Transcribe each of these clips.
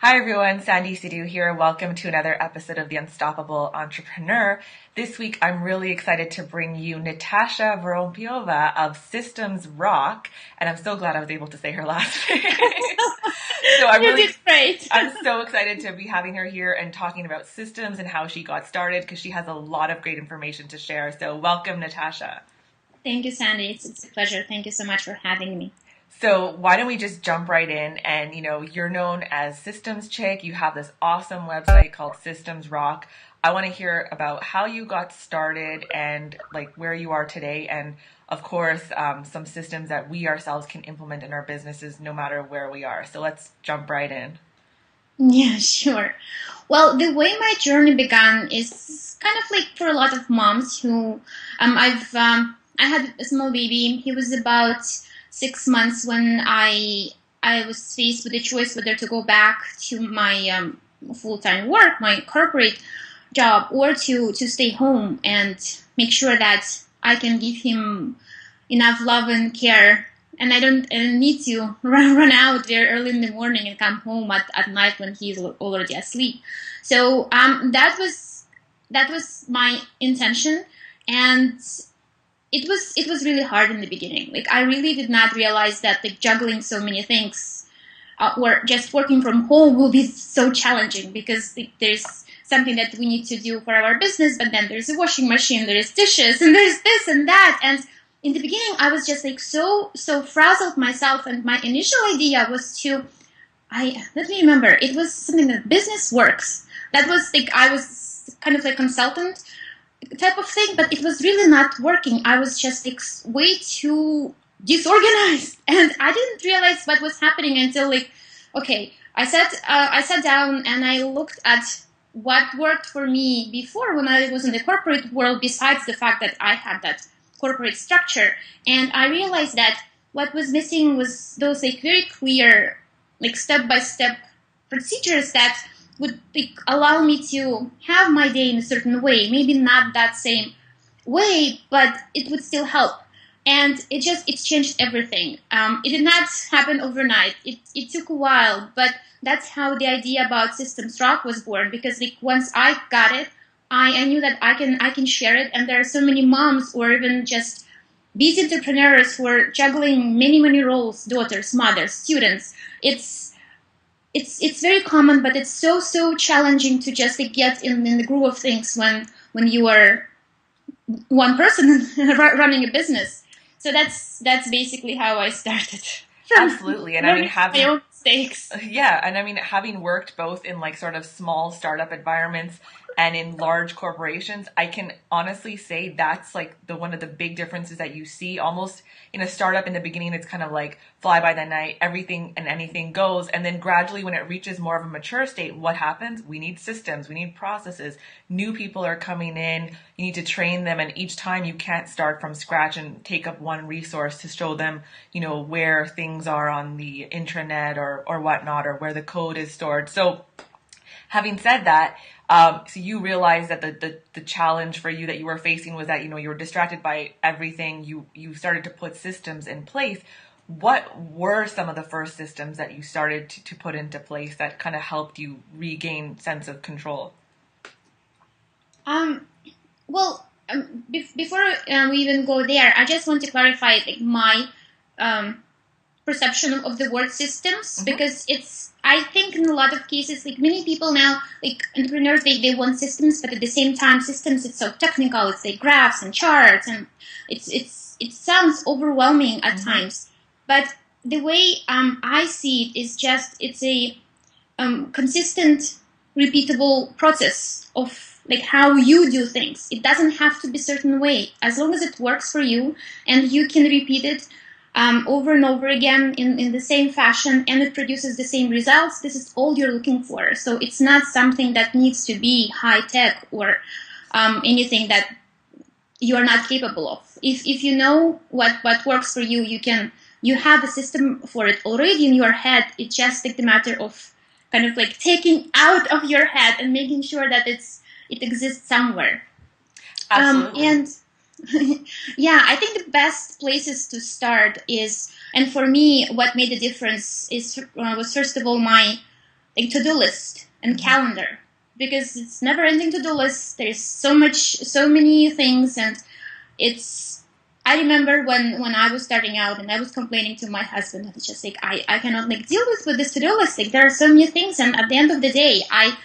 Hi everyone, Sandy Sidhu here. Welcome to another episode of The Unstoppable Entrepreneur. This week I'm really excited to bring you Natasha Vorompiova of Systems Rock, and I'm so glad I was able to say her last name. You did great. I'm so excited to be having her here and talking about systems and how she got started because she has a lot of great information to share. So welcome, Natasha. Thank you, Sandy. It's a pleasure. Thank you so much for having me. So why don't we just jump right in and, you're known as Systems Chick. You have this awesome website called Systems Rock. I want to hear about how you got started and like where you are today. And of course, some systems that we ourselves can implement in our businesses no matter where we are. So let's jump right in. Yeah, sure. Well, the way my journey began is kind of like for a lot of moms who, I had a small baby. He was about 6 months when I was faced with the choice whether to go back to my full-time work, my corporate job, or to stay home and make sure that I can give him enough love and care, and I don't need to run out there early in the morning and come home at night when he's already asleep. So that was my intention, and it was really hard in the beginning. Like, I really did not realize that like juggling so many things or just working from home will be so challenging, because like, there's something that we need to do for our business, but then there's a washing machine, there's dishes, and there's this and that. And in the beginning, I was just like so frazzled myself, and my initial idea was let me remember, it was something that business works. That was like, I was kind of like consultant type of thing, but it was really not working. I was just like way too disorganized, and I didn't realize what was happening until like, okay, I sat down and I looked at what worked for me before when I was in the corporate world, besides the fact that I had that corporate structure. And I realized that what was missing was those like very clear, like step-by-step procedures that would like allow me to have my day in a certain way. Maybe not that same way, but it would still help. And it changed everything. It did not happen overnight. It took a while, but that's how the idea about Systems Rock was born. Because like once I got it, I knew that I can share it. And there are so many moms or even just busy entrepreneurs who are juggling many roles: daughters, mothers, students. It's very common, but it's so challenging to just like get in the groove of things when you are one person running a business. So that's basically how I started. Absolutely. And I mean, my own mistakes. Yeah, and I mean, having worked both in like sort of small startup environments and in large corporations, I can honestly say that's like one of the big differences that you see. Almost in a startup in the beginning, it's kind of like fly by the night, everything and anything goes. And then gradually when it reaches more of a mature state, what happens? We need systems, we need processes. New people are coming in, you need to train them. And each time you can't start from scratch and take up one resource to show them, where things are on the intranet or whatnot, or where the code is stored. So having said that, so you realized that the challenge for you that you were facing was that, you were distracted by everything. You started to put systems in place. What were some of the first systems that you started to put into place that kind of helped you regain sense of control? Before we even go there, I just want to clarify like my perception of the word systems, because I think in a lot of cases, like many people now, like entrepreneurs, they want systems, but at the same time, systems, it's so technical. It's like graphs and charts, and it sounds overwhelming at times. But the way I see it is just, it's a consistent, repeatable process of like how you do things. It doesn't have to be a certain way, as long as it works for you and you can repeat it over and over again in the same fashion, and it produces the same results. This is all you're looking for. So it's not something that needs to be high tech or anything that you are not capable of. If you know what works for you, you have a system for it already in your head. It's just like the matter of kind of like taking out of your head and making sure that it exists somewhere. Absolutely. And yeah, I think the best places to start is, and for me, what made the difference was first of all like to-do list and calendar, because it's never-ending to-do list. There's so many things, and it's. I remember when I was starting out and I was complaining to my husband that it's just like I cannot like deal with this to-do list. Like there are so many things, and at the end of the day, I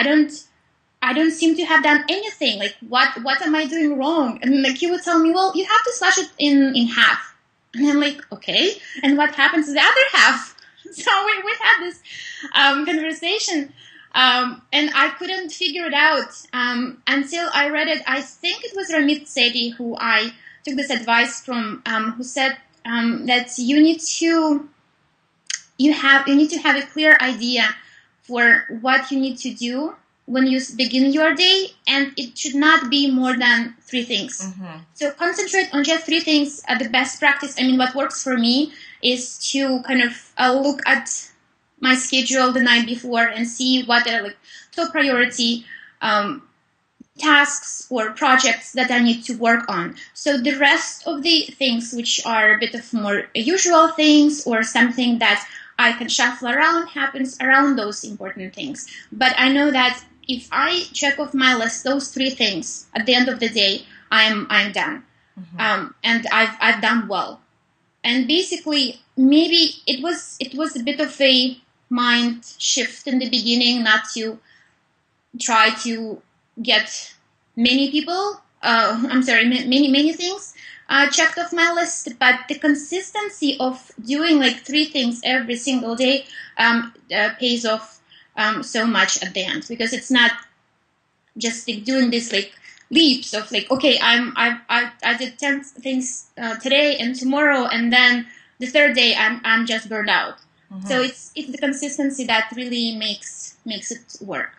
don't seem to have done anything. Like what am I doing wrong? And like he would tell me, well, you have to slash it in half. And I'm like, okay. And what happens to the other half? So we had this conversation, and I couldn't figure it out until I read it. I think it was Ramit Sethi who I took this advice from, who said that you need to have a clear idea for what you need to do when you begin your day, and it should not be more than 3 things. So concentrate on just 3 things. The best practice, I mean, what works for me is to kind of look at my schedule the night before and see what are like top priority tasks or projects that I need to work on. So the rest of the things, which are a bit of more usual things or something that I can shuffle around, happens around those important things. But I know that if I check off my list those 3 things at the end of the day, I'm done, and I've done well. And basically, maybe it was a bit of a mind shift in the beginning, not to try to get many things checked off my list, but the consistency of doing like 3 things every single day pays off so much at the end, because it's not just like doing this like leaps of like, okay, I did 10 things today and tomorrow, and then the 3rd day I'm just burned out. So it's the consistency that really makes it work.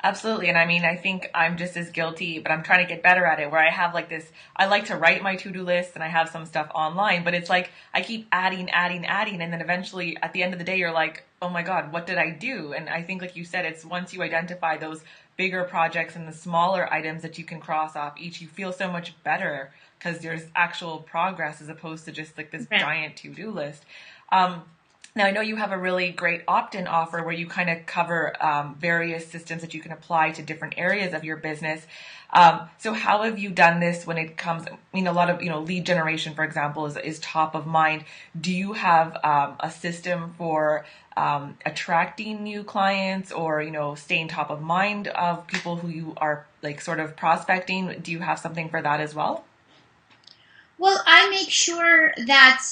Absolutely. And I mean, I think I'm just as guilty, but I'm trying to get better at it, where I have like this, I like to write my to-do list, and I have some stuff online, but it's like I keep adding, and then eventually at the end of the day, you're like, oh my God, what did I do? And I think, like you said, it's once you identify those bigger projects and the smaller items that you can cross off each, you feel so much better because there's actual progress as opposed to just like this giant to-do list. Now, I know you have a really great opt-in offer where you kind of cover various systems that you can apply to different areas of your business. So how have you done this when it comes, I mean, a lot of, lead generation, for example, is top of mind. Do you have a system for attracting new clients, or, staying top of mind of people who you are like sort of prospecting? Do you have something for that as well? Well, I make sure that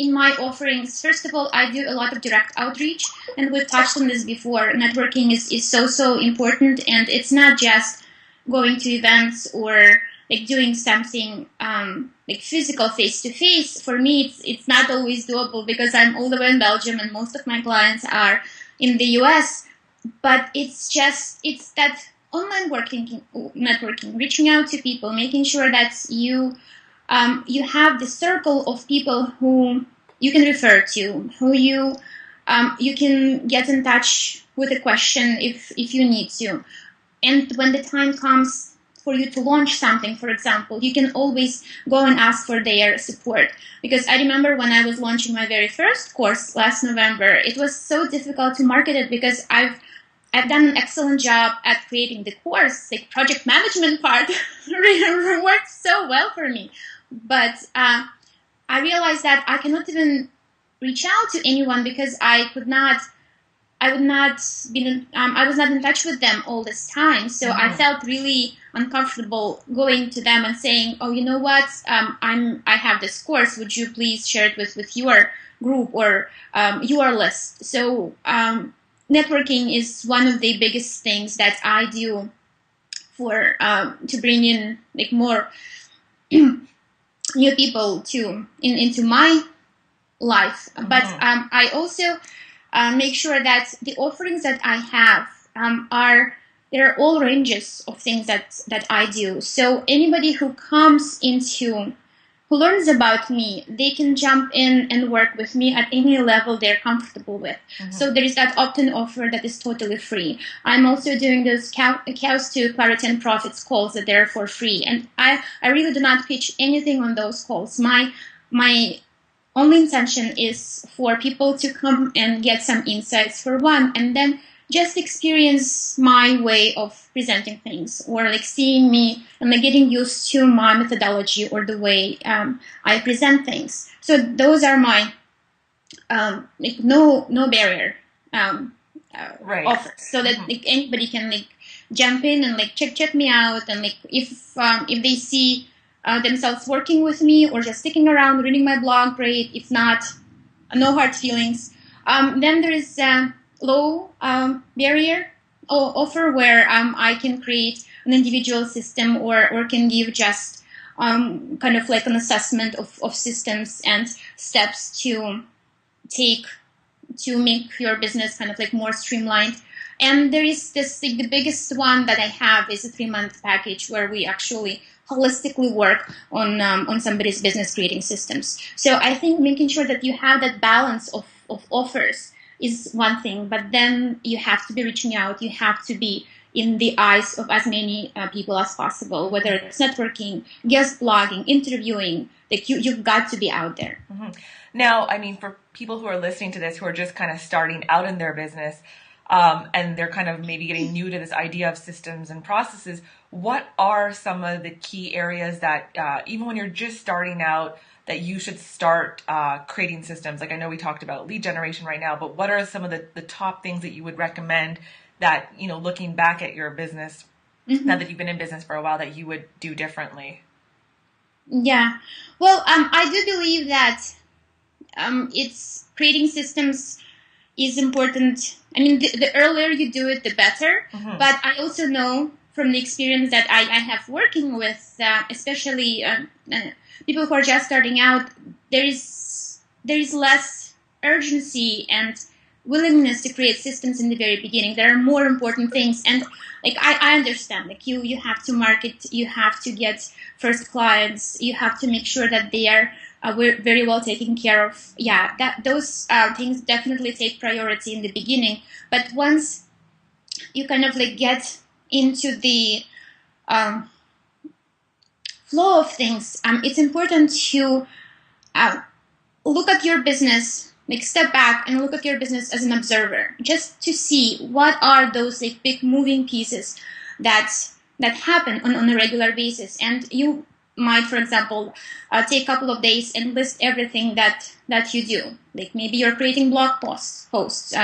in my offerings, first of all, I do a lot of direct outreach, and we've touched on this before. Networking is so important, and it's not just going to events or like doing something like physical face-to-face. For me, it's not always doable because I'm all the way in Belgium and most of my clients are in the US. But it's that online networking, reaching out to people, making sure that you have the circle of people who you can refer to, who you can get in touch with a question if you need to. And when the time comes for you to launch something, for example, you can always go and ask for their support. Because I remember when I was launching my very first course last November, it was so difficult to market it because I've done an excellent job at creating the course. Like project management part really worked so well for me. But I realized that I cannot even reach out to anyone because I was not in touch with them all this time. So I felt really uncomfortable going to them and saying, oh, you know what, I have this course, would you please share it with your group or your list? So networking is one of the biggest things that I do for to bring in like more new people into my life. But I also make sure that the offerings that I have there are all ranges of things that I do. So anybody who learns about me, they can jump in and work with me at any level they're comfortable with. So there is that opt-in offer that is totally free. I'm also doing those cows to clarity and profits calls that they're for free. And I really do not pitch anything on those calls. My only intention is for people to come and get some insights for one, and then just experience my way of presenting things, or like seeing me and like getting used to my methodology or the way I present things. So those are my like no barrier Right. offers, so that like anybody can like jump in and like check me out, and like if they see themselves working with me or just sticking around reading my blog, great. If not, no hard feelings. Then there is low barrier offer, where I can create an individual system, or can give just kind of like an assessment of systems and steps to take to make your business kind of like more streamlined. And there is this, like, the biggest one that I have is a 3-month package where we actually holistically work on somebody's business, creating systems. So I think making sure that you have that balance of offers is one thing, but then you have to be reaching out. You have to be in the eyes of as many people as possible, whether it's networking, guest blogging, interviewing. Like you've got to be out there. Now, I mean, for people who are listening to this who are just kind of starting out in their business, and they're kind of maybe getting new to this idea of systems and processes, what are some of the key areas that even when you're just starting out, that you should start creating systems? Like, I know we talked about lead generation right now, but what are some of the top things that you would recommend that, you know, looking back at your business, now that you've been in business for a while, that you would do differently? Yeah. Well, I do believe that it's creating systems is important. I mean, the earlier you do it, the better. But I also know from the experience that I have working with, especially people who are just starting out, there is less urgency and willingness to create systems in the very beginning. There are more important things, and like I understand, like you have to market, you have to get first clients, you have to make sure that they are very well taken care of. Yeah, that those things definitely take priority in the beginning. But once you kind of like get into the um, flow of things, it's important to look at your business, like step back and look at your business as an observer, just to see what are those like big moving pieces that happen on a regular basis. And you might, for example, take a couple of days and list everything that you do. Like maybe you're creating blog posts,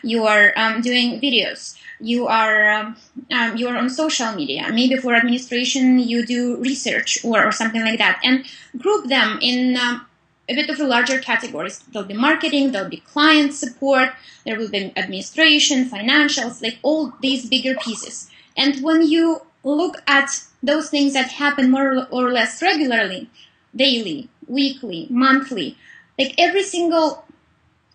you are doing videos, you are on social media. Maybe for administration you do research or something like that, and group them in a bit of a larger categories. There'll be marketing, there'll be client support, there will be administration, financials, like all these bigger pieces. And when you look at those things that happen more or less regularly, daily, weekly, monthly, like every single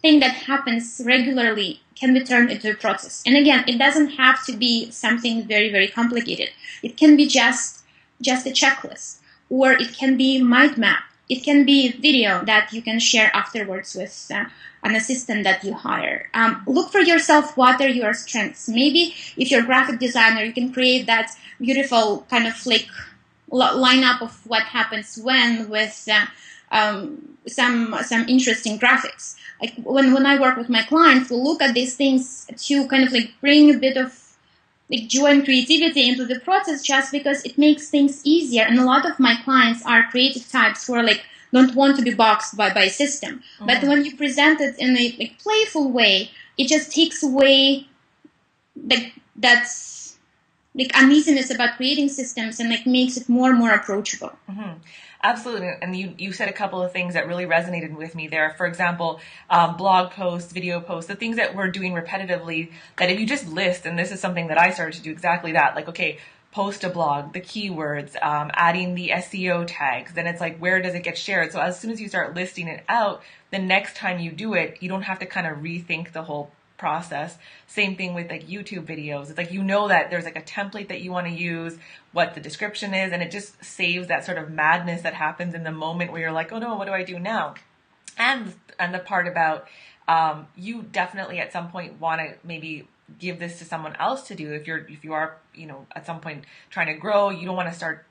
thing that happens regularly can be turned into a process. And again, it doesn't have to be something very, very complicated. It can be just a checklist, or it can be mind map. It can be video that you can share afterwards with an assistant that you hire. Look for yourself, what are your strengths. Maybe if you're a graphic designer, you can create that beautiful kind of like lineup of what happens when, with some interesting graphics. Like when I work with my clients, we'll look at these things to kind of like bring a bit of like joy and creativity into the process, just because it makes things easier. And a lot of my clients are creative types who are like don't want to be boxed by a system. But when you present it in a like playful way, it just takes away like that's like uneasiness about creating systems, and like makes it more and more approachable. Absolutely. And you said a couple of things that really resonated with me there. For example, blog posts, video posts, the things that we're doing repetitively, that if you just list, and this is something that I started to do exactly that, like, okay, post a blog, the keywords, adding the SEO tags, then it's like, where does it get shared? So as soon as you start listing it out, the next time you do it, you don't have to kind of rethink the whole process. Same thing with like YouTube videos. It's like, you know that there's like a template that you want to use, what the description is, and it just saves that sort of madness that happens in the moment where you're like, oh no, what do I do now? And the part about you definitely at some point want to maybe give this to someone else to do. If you are, you know, at some point trying to grow, you don't want to start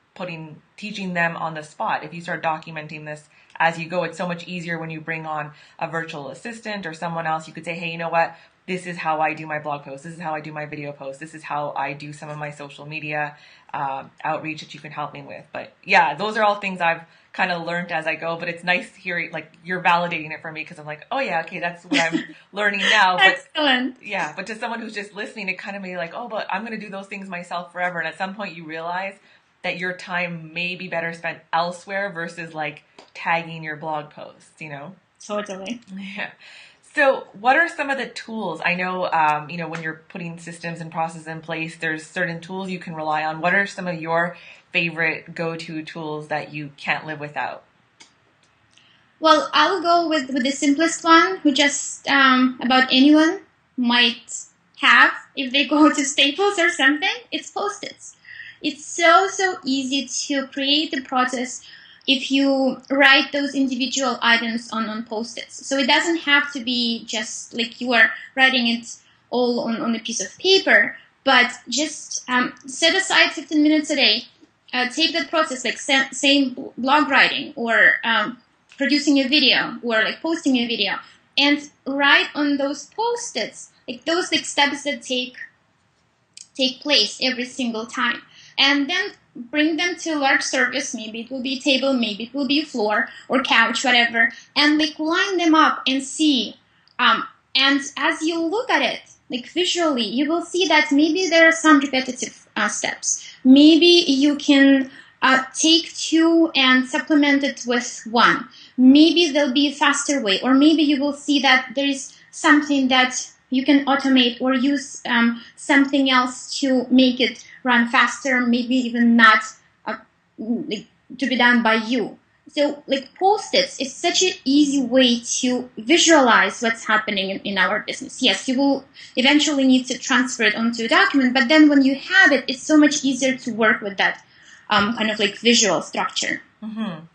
teaching them on the spot. If you start documenting this as you go. It's so much easier when you bring on a virtual assistant or someone else. You could say, hey, you know what? This is how I do my blog posts. This is how I do my video posts. This is how I do some of my social media outreach that you can help me with. But yeah, those are all things I've kind of learned as I go. But it's nice hearing, like, you're validating it for me, because I'm like, oh yeah, okay, that's what I'm learning now. But Excellent. yeah, but to someone who's just listening, it kind of may be like, oh, but I'm going to do those things myself forever. And at some point you realize that your time may be better spent elsewhere versus like tagging your blog posts, you know? Totally. Yeah. So what are some of the tools? I know, when you're putting systems and processes in place, there's certain tools you can rely on. What are some of your favorite go-to tools that you can't live without? Well, I'll go with the simplest one, who just about anyone might have if they go to Staples or something. It's Postits. It's so easy to create the process if you write those individual items on Post-its. So it doesn't have to be just like you are writing it all on a piece of paper, but just set aside 15 minutes a day. Take that process, like same blog writing or producing a video or like posting a video, and write on those Post-its, like those like steps that take place every single time. And then bring them to a large surface. Maybe it will be a table, maybe it will be a floor or couch, whatever, and like line them up and see. And as you look at it, like visually, you will see that maybe there are some repetitive steps. Maybe you can take two and supplement it with one. Maybe there'll be a faster way, or maybe you will see that there is something that you can automate or use something else to make it run faster, maybe even not to be done by you. So like Post-its is such an easy way to visualize what's happening in our business. Yes, you will eventually need to transfer it onto a document, but then when you have it, it's so much easier to work with that kind of like visual structure. Mm-hmm.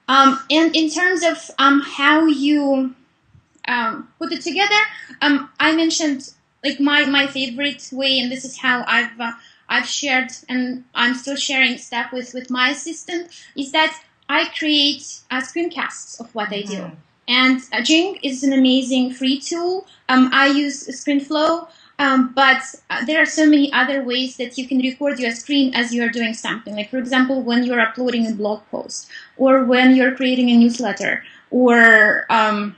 And in terms of how you put it together, I mentioned like my favorite way, and this is how I've shared, and I'm still sharing stuff with my assistant, is that I create screencasts of what I do. And Jing is an amazing free tool. I use ScreenFlow, but there are so many other ways that you can record your screen as you are doing something. Like, for example, when you're uploading a blog post, or when you're creating a newsletter, or I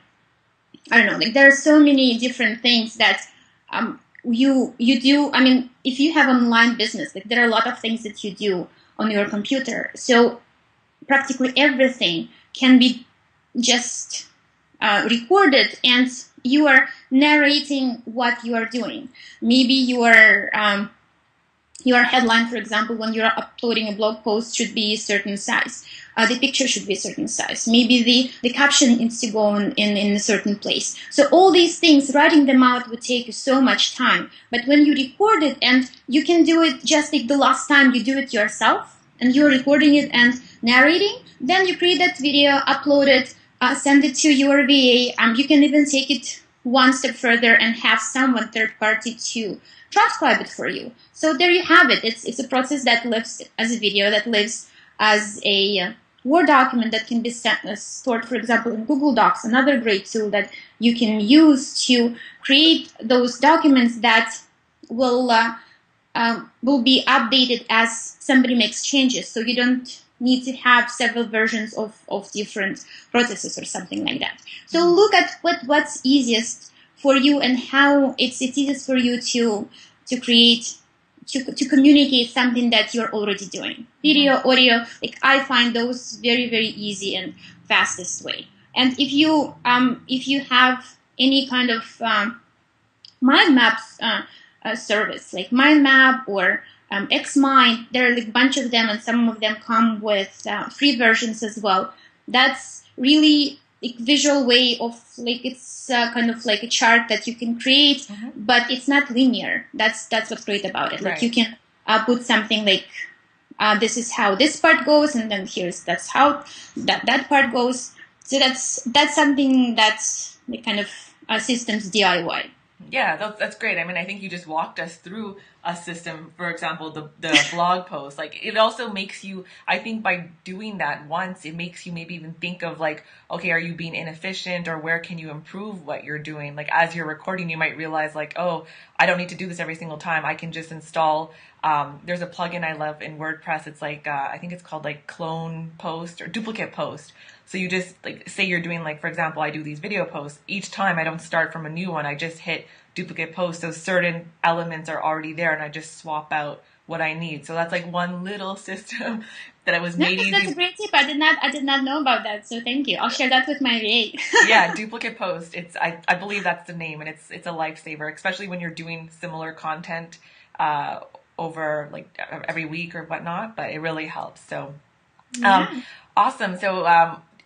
don't know, like there are so many different things that you do. I mean, if you have online business, like there are a lot of things that you do on your computer. So practically everything can be just recorded, and you are narrating what you are doing. Maybe your headline, for example, when you're uploading a blog post, should be a certain size. The picture should be a certain size. Maybe the caption needs to go in a certain place. So all these things, writing them out would take you so much time. But when you record it, and you can do it just like the last time you do it yourself, and you're recording it and narrating, then you create that video, upload it, send it to your VA. You can even take it one step further and have someone third party to transcribe it for you. So there you have it. It's a process that lives as a video, that lives as a Word document that can be stored, for example, in Google Docs, another great tool that you can use to create those documents that will be updated as somebody makes changes. So you don't need to have several versions of different processes or something like that. So look at what's easiest for you and how it's easiest for you to create, to communicate something that you're already doing. Video, audio, like I find those very, very easy and fastest way. And if you have any kind of mind maps service, like mind map or Xmind, there are like a bunch of them, and some of them come with free versions as well. That's really like visual way of like, it's kind of like a chart that you can create, but it's not linear. That's what's great about it. Like Right. you can put something like this is how this part goes, and then that's how that part goes. So that's something that's like kind of systems DIY. Yeah, that's great. I mean, I think you just walked us through a system, for example, the blog post. Like it also makes you, I think by doing that once, it makes you maybe even think of like, okay, are you being inefficient or where can you improve what you're doing? Like as you're recording, you might realize like, oh, I don't need to do this every single time. I can just install, there's a plugin I love in WordPress. It's like, I think it's called like clone post or duplicate post. So you just like say you're doing like, for example, I do these video posts. Each time I don't start from a new one. I just hit duplicate post. So certain elements are already there and I just swap out what I need. So that's like one little system that I was No, made that's a easy. great tip. I did not know about that. So thank you. I'll share that with my VA. Yeah, duplicate post. I believe that's the name and it's a lifesaver, especially when you're doing similar content uh over like every week or whatnot, but it really helps. So um Yeah. awesome. So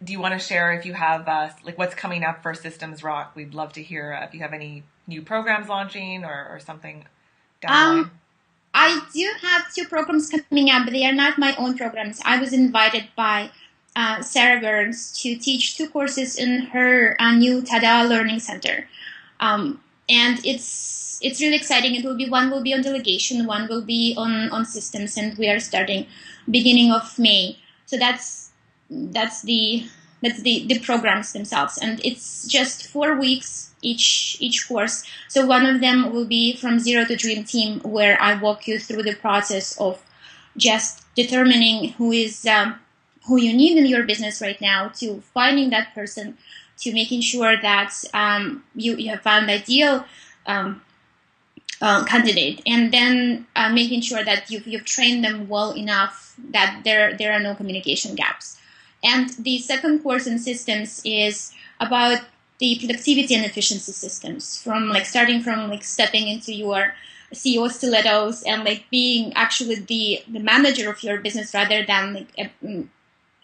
do you want to share if you have like what's coming up for Systems Rock? We'd love to hear if you have any new programs launching or something down the line. Um, I do have two programs coming up, but they are not my own programs. I was invited by Sarah Burns to teach two courses in her new Tada Learning Center, and it's really exciting. It will be one will be on delegation, one will be on systems, and we are starting beginning of May. So that's the programs themselves, and it's just 4 weeks each course. So one of them will be from Zero to Dream Team, where I walk you through the process of just determining who you need in your business right now, to finding that person, to making sure that you have found ideal um, candidate, and then making sure that you've trained them well enough that there are no communication gaps. And the second course in systems is about the productivity and efficiency systems, from like starting from like stepping into your CEO stilettos and like being actually the manager of your business rather than like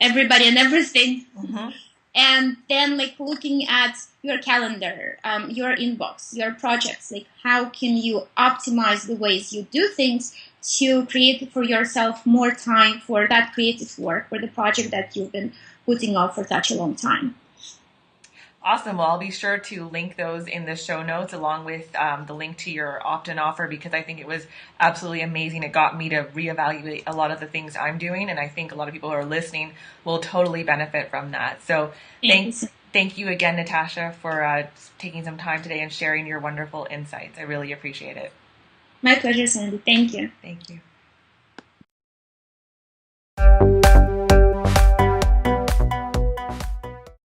everybody and everything. Mm-hmm. And then like looking at your calendar, your inbox, your projects, like how can you optimize the ways you do things to create for yourself more time for that creative work, for the project that you've been putting off for such a long time. Awesome. Well, I'll be sure to link those in the show notes along with the link to your opt-in offer because I think it was absolutely amazing. It got me to reevaluate a lot of the things I'm doing, and I think a lot of people who are listening will totally benefit from that. So Thank you. thank you again, Natasha, for taking some time today and sharing your wonderful insights. I really appreciate it. My pleasure, Sandy. Thank you. Thank you.